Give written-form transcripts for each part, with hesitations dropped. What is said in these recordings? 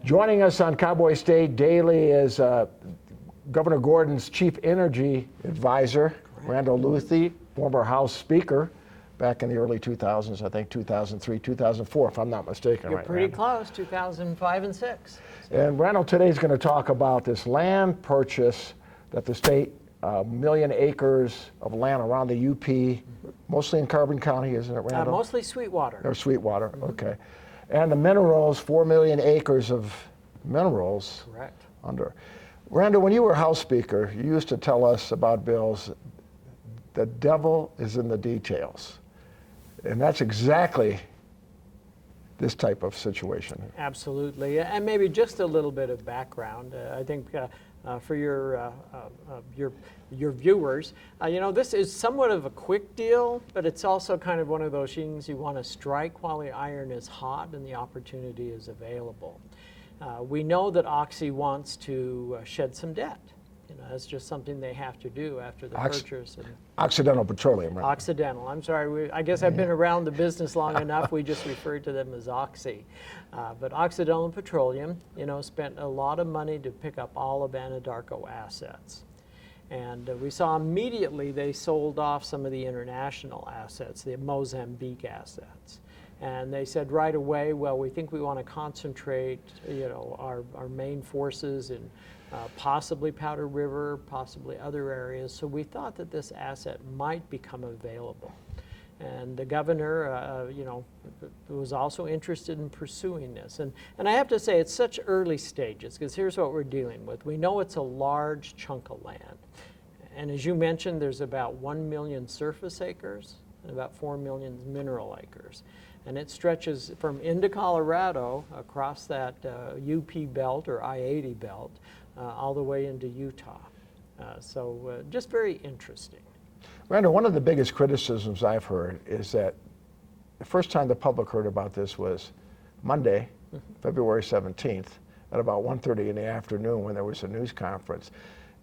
Joining us on Cowboy State Daily is Governor Gordon's chief energy advisor, Randall Luthi, former House Speaker back in the early 2000s, I think 2003, 2004, if I'm not mistaken. You're right, pretty Randall? close, 2005 and 6. And Randall today is going to talk about this land purchase that the state, 1 million acres of land around the UP, mostly in Carbon County, isn't it, Randall? Mostly Sweetwater. Or Sweetwater, okay. And the minerals, 4 million acres of minerals. Correct. Under. Randall, when you were House Speaker, you used to tell us about bills, the devil is in the details. And that's exactly this type of situation. Absolutely, and maybe just a little bit of background. I think for your viewers, this is somewhat of a quick deal, but it's also kind of one of those things you want to strike while the iron is hot and the opportunity is available. We know that Oxy wants to shed some debt. That's just something they have to do after the purchase. Occidental Petroleum, right? Occidental. I'm sorry. I guess I've been around the business long enough. We just refer to them as Oxy. But Occidental Petroleum, spent a lot of money to pick up all of Anadarko assets. And we saw immediately they sold off some of the international assets, the Mozambique assets. And they said right away, well, we think we want to concentrate, our main forces in possibly Powder River, possibly other areas. So we thought that this asset might become available. And the governor, was also interested in pursuing this. And I have to say, it's such early stages, because here's what we're dealing with. We know it's a large chunk of land. And as you mentioned, there's about 1 million surface acres and about 4 million mineral acres. And it stretches from into Colorado across that UP belt or I-80 belt all the way into Utah. So just very interesting. Randall, one of the biggest criticisms I've heard is that the first time the public heard about this was Monday, February 17th, at about 1:30 in the afternoon when there was a news conference.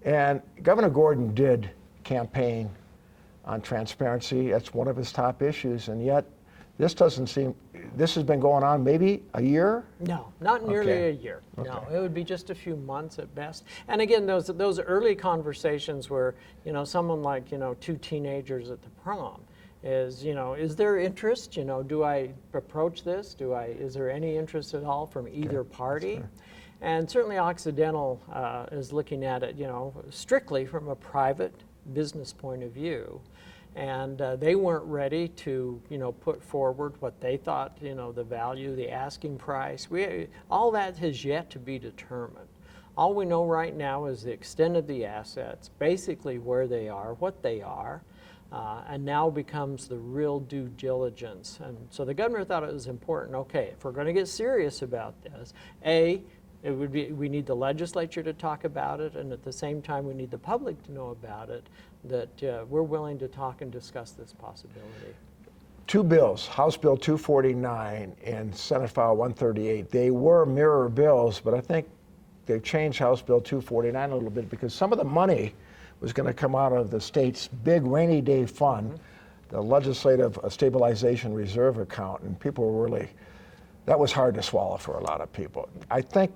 And Governor Gordon did campaign on transparency. That's one of his top issues, and yet this has been going on maybe a year? No, not nearly a year. Okay. No, it would be just a few months at best. And again, those early conversations where, someone like, two teenagers at the prom is there interest? Do I approach this? Is there any interest at all from either party? And certainly Occidental is looking at it, strictly from a private business point of view. And they weren't ready to, put forward what they thought, the value, the asking price. All that has yet to be determined. All we know right now is the extent of the assets, basically where they are, what they are, and now becomes the real due diligence. And so the governor thought it was important, okay, if we're going to get serious about this, we need the legislature to talk about it, and at the same time we need the public to know about it, that we're willing to talk and discuss this possibility. Two bills, House Bill 249 and Senate File 138, they were mirror bills, but I think they've changed House Bill 249 a little bit because some of the money was going to come out of the state's big rainy day fund, the Legislative Stabilization Reserve account, and people were really, that was hard to swallow for a lot of people. I think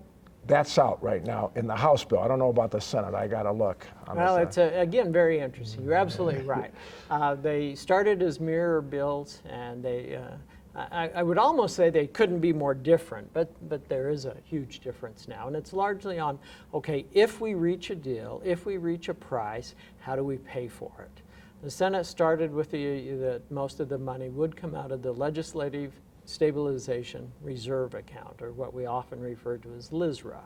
that's out right now in the House bill. I don't know about the Senate. I got to look. Well, it's, again, very interesting. You're absolutely right. They started as mirror bills, and I would almost say they couldn't be more different, but there is a huge difference now. And it's largely on, okay, if we reach a deal, if we reach a price, how do we pay for it? The Senate started with that most of the money would come out of the Legislative Stabilization Reserve account, or what we often refer to as LSRA.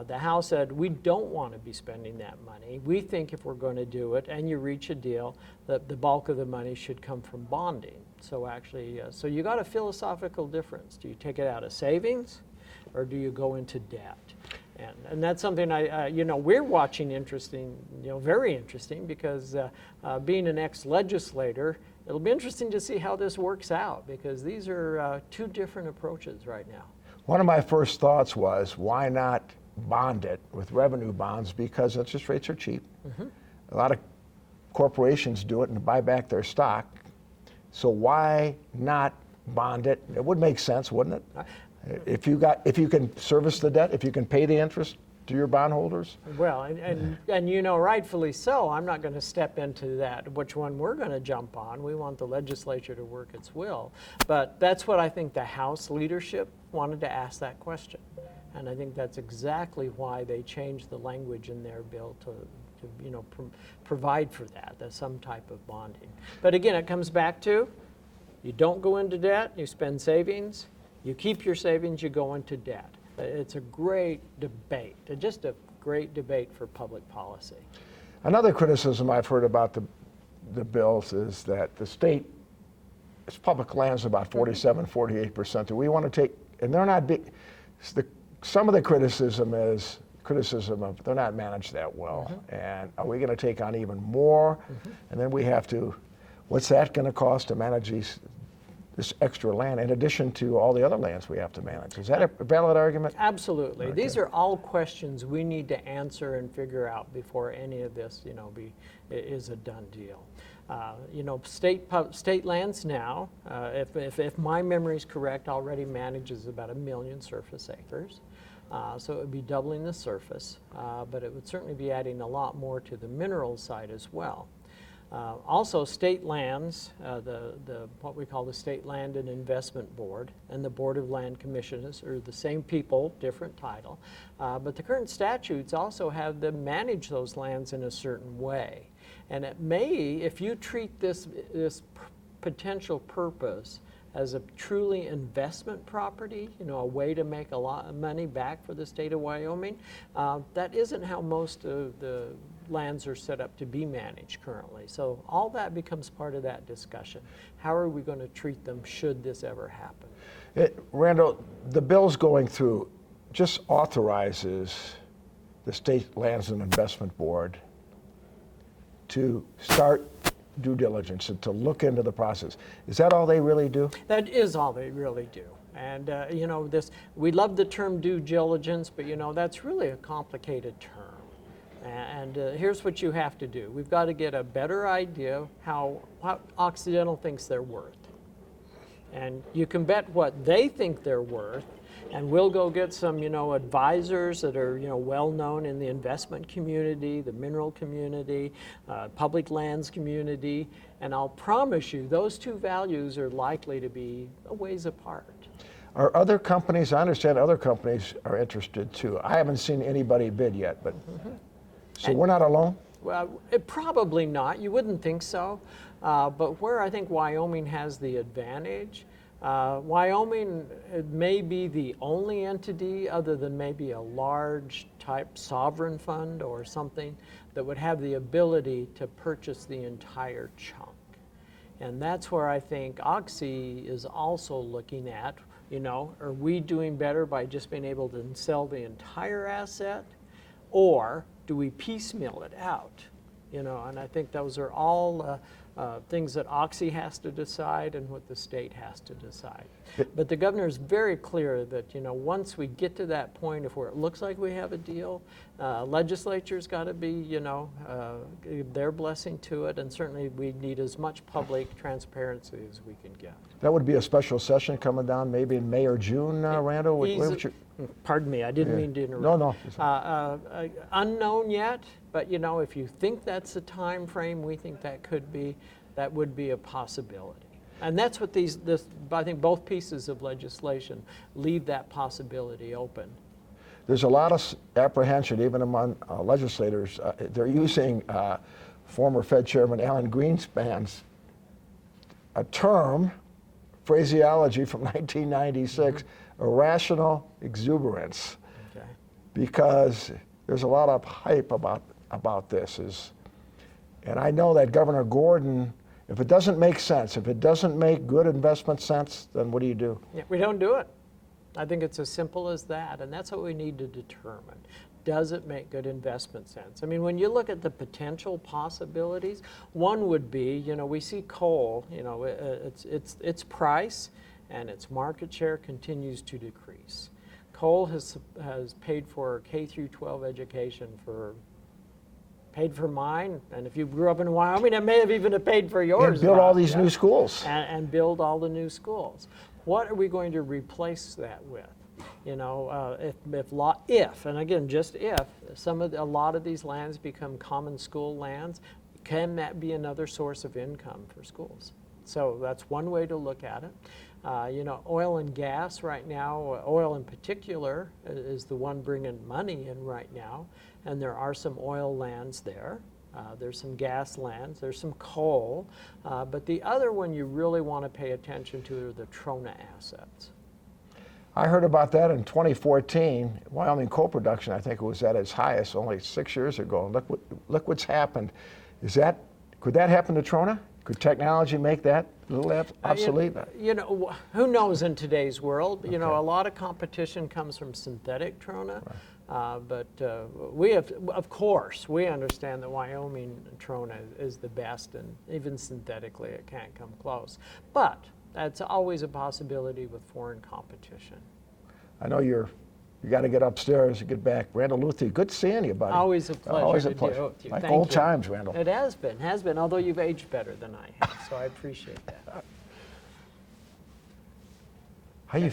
The House said, we don't want to be spending that money. We think if we're going to do it and you reach a deal, that the bulk of the money should come from bonding. So actually, so you got a philosophical difference. Do you take it out of savings, or do you go into debt? And that's something we're watching very interesting, because being an ex-legislator, it'll be interesting to see how this works out, because these are two different approaches right now. One of my first thoughts was, why not bond it with revenue bonds, because interest rates are cheap. A lot of corporations do it and buy back their stock. So why not bond it? It would make sense, wouldn't it? If you can service the debt, if you can pay the interest to your bondholders. Well, and you know, rightfully so. I'm not going to step into that, which one we're going to jump on. We want the legislature to work its will. But that's what I think the House leadership wanted to ask that question. And I think that's exactly why they changed the language in their bill to you know, provide for that, some type of bonding. But again, it comes back to, you don't go into debt, you spend savings, you keep your savings, you go into debt. It's a great debate, just a great debate for public policy. Another criticism I've heard about the bills is that the state, its public lands about 47, 48%. Do we want to take, and they're not big, some of the criticism of they're not managed that well. And are we going to take on even more? And then we have to, what's that going to cost to manage this extra land in addition to all the other lands we have to manage? Is that a valid argument? Absolutely. Okay. These are all questions we need to answer and figure out before any of this, you know, is a done deal. You know, state lands now, if my memory is correct, already manages about 1 million surface acres. So it would be doubling the surface, but it would certainly be adding a lot more to the mineral side as well. Also, state lands, what we call the State Land and Investment Board and the Board of Land Commissioners are the same people, different title, but the current statutes also have them manage those lands in a certain way. And it may, if you treat this potential purpose as a truly investment property, you know, a way to make a lot of money back for the state of Wyoming, that isn't how most of the lands are set up to be managed currently. So all that becomes part of that discussion. How are we going to treat them should this ever happen? Randall, the bill's going through just authorizes the State Lands and Investment Board to start due diligence and to look into the process. Is that all they really do? That is all they really do. And you know, we love the term due diligence, but you know, that's really a complicated term. And here's what you have to do. We've got to get a better idea how Occidental thinks they're worth. And you can bet what they think they're worth, and we'll go get some, you know, advisors that are, you know, well known in the investment community, the mineral community, public lands community, and I'll promise you those two values are likely to be a ways apart. Are other companies, I understand other companies are interested too. I haven't seen anybody bid yet, but so we're not alone? Well, probably not. You wouldn't think so. But where I think Wyoming has the advantage, Wyoming may be the only entity other than maybe a large type sovereign fund or something that would have the ability to purchase the entire chunk. And that's where I think Oxy is also looking at, you know, are we doing better by just being able to sell the entire asset, or do we piecemeal it out? You know, and I think those are all things that Oxy has to decide and what the state has to decide. But the governor is very clear that, you know, once we get to that point of where it looks like we have a deal, legislature's got to be, you know, give their blessing to it, and certainly we need as much public transparency as we can get. That would be a special session coming down maybe in May or June, Randall? Pardon me, I didn't mean to interrupt. No. Unknown yet, but you know, if you think that's the time frame we think that would be a possibility. And that's what I think both pieces of legislation leave that possibility open. There's a lot of apprehension even among legislators. They're using former Fed Chairman Alan Greenspan's a term, phraseology from 1996, irrational exuberance, because there's a lot of hype about this. And I know that Governor Gordon, if it doesn't make sense, if it doesn't make good investment sense, then what do you do? Yeah, we don't do it. I think it's as simple as that, and that's what we need to determine. Does it make good investment sense? I mean, when you look at the potential possibilities, one would be, you know, we see coal, you know, its price and its market share continues to decrease. Coal has paid for K through 12 education paid for mine, and if you grew up in Wyoming, it may have even paid for yours. And build all these new schools. And build all the new schools. what are we going to replace that with? You know, if, and again, just if, a lot of these lands become common school lands, can that be another source of income for schools? So that's one way to look at it. You know, oil and gas right now, oil in particular, is the one bringing money in right now, and there are some oil lands there. There's some gas lands, there's some coal, but the other one you really want to pay attention to are the trona assets. I heard about that in 2014. Wyoming coal production, I think it was at its highest only 6 years ago. Look what's happened. Could that happen to trona? Could technology make that a little obsolete? You know, who knows in today's world? You know, a lot of competition comes from synthetic trona. Right. But we have, of course, we understand that Wyoming trona is the best, and even synthetically it can't come close. But that's always a possibility with foreign competition. I know you got to get upstairs and get back. Randall Luthi, good seeing you, buddy. Always a pleasure. Always a to pleasure. deal with you. Like Thank old you. times, Randall. It has been, although you've aged better than I have, so I appreciate that. How you